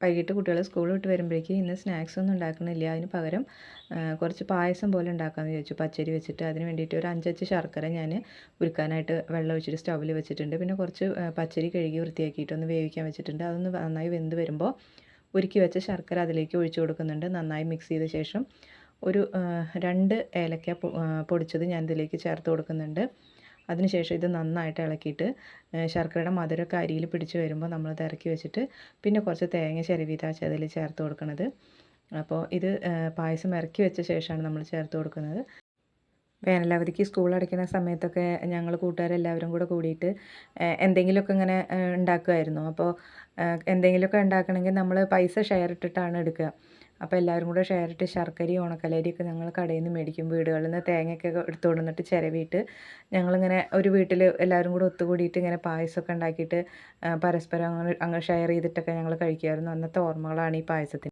വൈകിട്ട് കുട്ടികൾ സ്കൂൾ വിട്ട് വരുമ്പോഴേക്കും ഇന്ന് സ്നാക്സ് ഒന്നും ഉണ്ടാക്കണില്ല. അതിന് പകരം കുറച്ച് പായസം പോലെ ഉണ്ടാക്കാമെന്ന് വിചാരിച്ചു. പച്ചരി വെച്ചിട്ട് അതിന് വേണ്ടിയിട്ട് ഒരു 5 ശർക്കര ഞാൻ ഉരുക്കാനായിട്ട് വെള്ളം ഒഴിച്ചിട്ട് സ്റ്റൗവിൽ വെച്ചിട്ടുണ്ട്. പിന്നെ കുറച്ച് പച്ചരി കഴുകി വൃത്തിയാക്കിയിട്ട് ഒന്ന് വേവിക്കാൻ വെച്ചിട്ടുണ്ട്. അതൊന്ന് നന്നായി വെന്ത് വരുമ്പോൾ ഉരുക്കി വെച്ച ശർക്കര അതിലേക്ക് ഒഴിച്ചു കൊടുക്കുന്നുണ്ട്. നന്നായി മിക്സ് ചെയ്ത ശേഷം ഒരു 2 ഏലക്ക പൊടിച്ചത് ഞാൻ ഇതിലേക്ക് ചേർത്ത് കൊടുക്കുന്നുണ്ട്. അതിനുശേഷം ഇത് നന്നായിട്ട് ഇളക്കിയിട്ട് ശർക്കരയുടെ മധുരമൊക്കെ അരിയിൽ പിടിച്ച് വരുമ്പോൾ നമ്മളത് ഇറക്കി വെച്ചിട്ട് പിന്നെ കുറച്ച് തേങ്ങ ചിരവിയതാച്ച് അതിൽ ചേർത്ത് കൊടുക്കുന്നത്. അപ്പോൾ ഇത് പായസം ഇറക്കി വെച്ച ശേഷമാണ് നമ്മൾ ചേർത്ത് കൊടുക്കുന്നത്. വേനലവധിക്ക് സ്കൂൾ അടയ്ക്കുന്ന സമയത്തൊക്കെ ഞങ്ങൾ കൂട്ടുകാരെല്ലാവരും കൂടെ കൂടിയിട്ട് എന്തെങ്കിലുമൊക്കെ ഇങ്ങനെ ഉണ്ടാക്കുമായിരുന്നു. അപ്പോൾ എന്തെങ്കിലുമൊക്കെ ഉണ്ടാക്കണമെങ്കിൽ നമ്മൾ പൈസ ഷെയർ ഇട്ടിട്ടാണ് എടുക്കുക. അപ്പോൾ എല്ലാവരും കൂടെ ഷെയർ ഇട്ട് ശർക്കരയും ഉണക്കലരിയൊക്കെ ഞങ്ങൾ കടയിൽ നിന്ന് മേടിക്കും. വീടുകളിൽ നിന്ന് തേങ്ങയൊക്കെ എടുത്തു കൊണ്ടുവന്നിട്ട് ചിരവിയിട്ട് ഞങ്ങളിങ്ങനെ ഒരു വീട്ടിൽ എല്ലാവരും കൂടെ ഒത്തുകൂടിയിട്ട് ഇങ്ങനെ പായസമൊക്കെ ഉണ്ടാക്കിയിട്ട് പരസ്പരം അങ്ങനെ ഷെയർ ചെയ്തിട്ടൊക്കെ ഞങ്ങൾ കഴിക്കുമായിരുന്നു. അന്നത്തെ ഓർമ്മകളാണ് ഈ പായസത്തിന്.